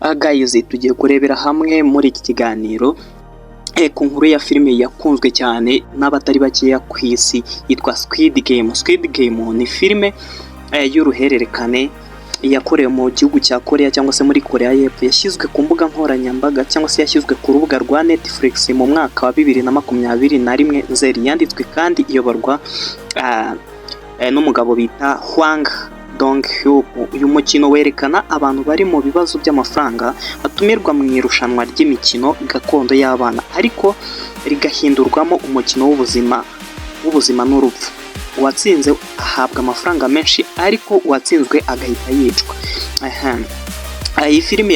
Guys, tugiye kurebera hamwe muri iki kiganiro ku nkuru ya filime yakunzwe cyane n'abatari bakeya ku isi yitwa Squid Game. Squid Game ni filime y'uruhererekane yakorewe mu gihugu cya Korea cyangwa se muri Korea y'Epfo, yashyizwe ku mbuga nkoranyambaga cyangwa se yashyizwe ku rubuga rwa Netflix mu mwaka wa 2021 Nzeri. Yanditswe kandi iyoborwa n'umugabo bita Hwang Dong-hyuk. Uyu mukino werekana abantu bari mu bibazo by'amafaranga batumirwa mu irushanwa ry'imikino gakondo y'abana, ariko rigahindurwamo umukino w'ubuzima n'urupfu. Uwatsinze ahabwa amafaranga menshi, ariko uwatsinzwe agahita yicwa. Iyi filime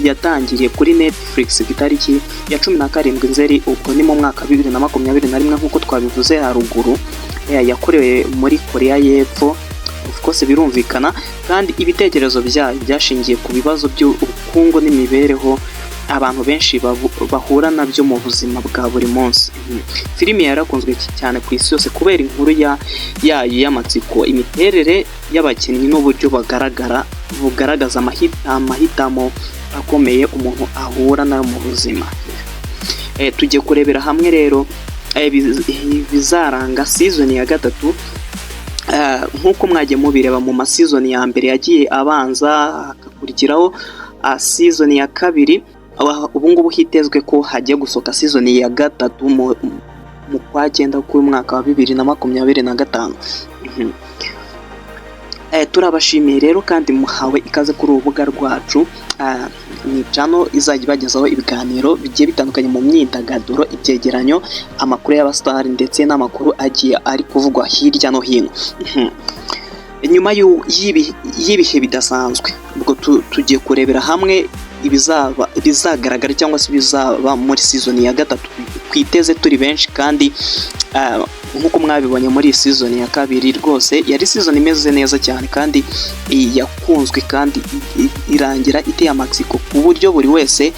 yatangiriye kuri Netflix ku itariki ya 17 Nzeri, ubwo ni mu mwaka 2021 nk'uko twabivuze haruguru. Yakorewe muri Korea y'Epfo, of course birumvikana, kandi ibitekerezo byayo byashingiye ku bibazo by'ubukungu n'imibereho abantu benshi bahura nabyo mu buzima bwa buri munsi. Filime yarakunzwe cyane ku isi yose kubera inkuru yayo y'amatsiko, imiterere y'abakinnyi n'uburyo bugaragaza amahitamo akomeye umuntu ahura nayo mu buzima. Tugiye kurebera hamwe rero bizaranga season ya gatatu. Nk'uko mwagiye mubireba mu season ya mbere yagiye abanza, hakakurikiraho season ya kabiri. Ubu ngubu hitezwe ko hagiye gusohoka season ya gatatu mu kwa 9 k'umwaka wa 2025. Turabashimiye rero kandi muhawe ikaze kuri urubuga rwacu. Ni channel izajya ibagezaho ibiganiro bigiye bitandukanye mu myidagaduro, ibyegeranyo, amakuru y'abasitari ndetse n'amakuru agiye ari kuvugwa hirya no hino. Nyuma y'ibihe bidasanzwe, ubwo tugiye kurebera hamwe bizagaragara cyangwa se bizaba muri season ya gatatu. Twiteze turi benshi kandi nk'uko mwabibonye muri season ya kabiri, rwose yari season imeze neza cyane kandi yakunzwe kandi irangira iteye amatsiko ku buryo buri wese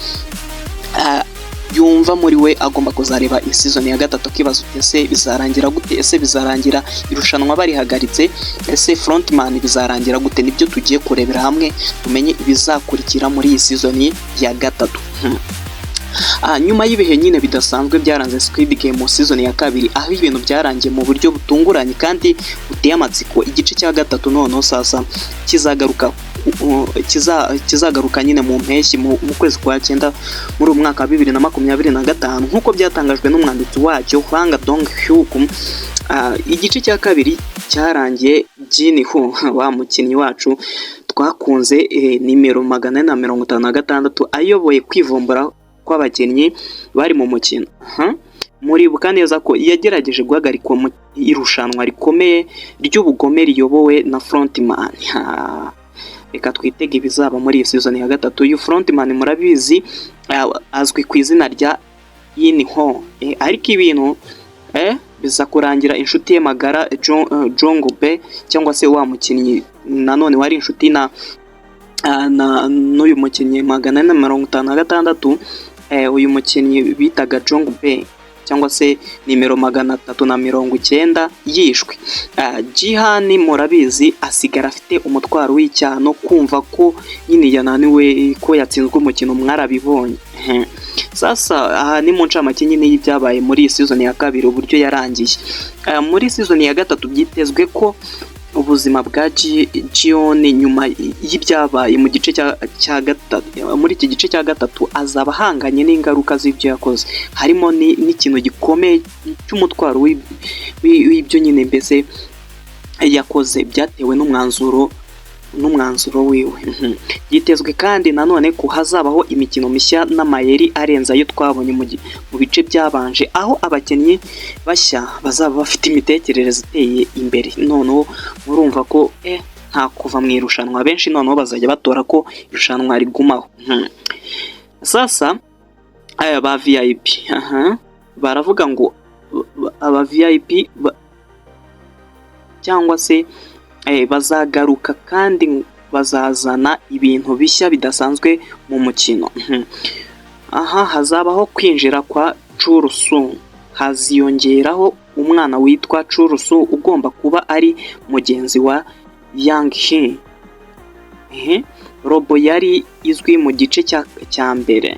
yumva muri we agomba kuzareba iyi season ya gatatu, akibaza ese bizarangira gute, ese bizarangira irushanwa barihagaritse, ese frontman bizarangira gute. Nibyo tugiye kurebera hamwe tumenye ibizakurikira muri iyi season ya gatatu. Nyuma y'ibihe nyine bidasanzwe byaranze Squid Game mu season ya kabiri, aho ibintu byarangiye mu buryo butunguranye kandi buteye amatsiko, igice cya gatatu noneho sasa kizagaruka nyine mu mpeshyi mu kwezi kwa 9 muri umwaka wa 2025 nk'uko byatangajwe n'umwanditsi wacyo Hwang Dong-hyuk. Igice cya kabiri cyarangiye Jin Ho, wa mukinnyi wacu twakunze, nimero 456 ayoboye kwivumbura kw'abakinnyi bari mu mukino. Muribuka neza ko yagerageje guhagarika mu irushanwa rikomeye ry'ubugome riyobowe na frontman. Reka twitege ibizaba muri iyi season ya gatatu. Uyu frontman murabizi azwi ku izina rya Yin Ho, ariko ibintu biza kurangira inshuti ye magara Jong-bae cyangwa se wa mukinnyi nanone wari inshuti n'uyu mukinnyi 456. Uyu mukinnyi bitaga Jong-bae cyangwa se nimero 390 yishwe. Jihan murabizi asigara afite umutwaro w'icyaha no kumva ko nyine yananiwe, ko yatsinzwe umukino, mwarabibonye. Sasa aha ni mu ncamake nyine y'ibyabaye muri season ya kabiri uburyo yarangiye. Muri season ya gatatu byitezwe ko ubuzima bwa Jion nyuma y'ibyabaye mu gice cya gatatu, muri iki gice cya gatatu azaba ahanganye n'ingaruka z'ibyo yakoze, harimo n'ikintu gikomeye cy'umutwaro w'ibyo nyine mbese yakoze byatewe n'umwanzuro wiwe. Yitezwe kandi nanone ko hazabaho imikino mishya n'amayeri arenze ayo twabonye mu bice byabanje, aho abakinnyi bashya bazaba bafite imitekerereze iteye imbere. Noneho murumva ko nta kuva mu irushanwa, benshi noneho bazajya batora ko irushanwa rigumaho. Sasa ba VIP baravuga ngo aba VIP cyangwa se bazagaruka kandi bazazana ibintu bishya bidasanzwe mu mukino. Hazabaho kwinjira kwa Chul-soo, haziyongeraho umwana witwa Chul-soo ugomba kuba ari mugenzi wa Yang Hee. Robo yari izwi mu gice cya mbere.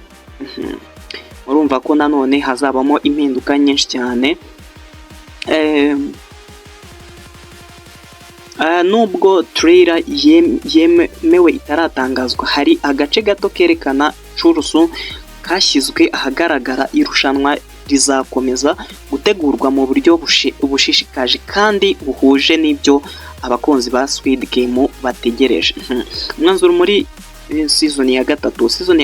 Urumva ko nanone hazabamo impinduka nyinshi cyane. Nubwo trailer yemewe itaratangazwa, hari agace gato kerekana Chorus kashyizwe ahagaragara. Irushanwa rizakomeza gutegurwa mu buryo bushishikaje kandi buhuje n'ibyo abakunzi ba Squid Game bategereje. Umwanzuro muri season ya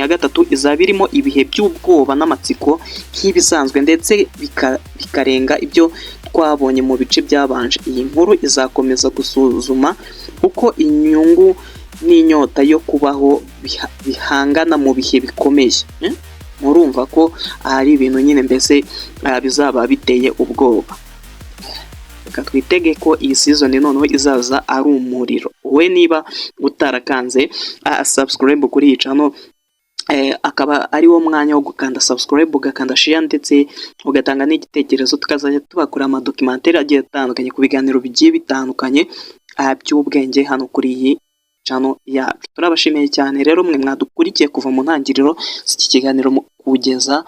gatatu izaba irimo ibihe by'ubwoba n'amatsiko nk'ibisanzwe, ndetse bikarenga ibyo twabonye mu bice byabanje. Iyi nkuru izakomeza gusuzuma uko inyungu n'inyota yo kubaho bihangana mu bihe bikomeye. Murumva ko ari ibintu nyine mbese bizaba biteye ubwoba. Reka twitege ko iyi season noneho izaza ari umuriro. We niba utarakanze subscribe kuri iyi channel, akaba ari wo mwanya wo gukanda subscribe, ugakanda share ndetse ugatanga n'igitekerezo, tukazajya tubakora amadocumentary agiye atandukanye ku biganiro bigiye bitandukanye by'ubwenge hano kuri iyi channel yacu. Turabashimiye cyane rero mwe mwadukurikiye kuva mu ntangiriro z'iki kiganiro kugeza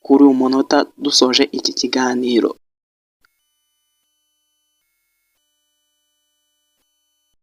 kuri uyu munota dusoje iki kiganiro.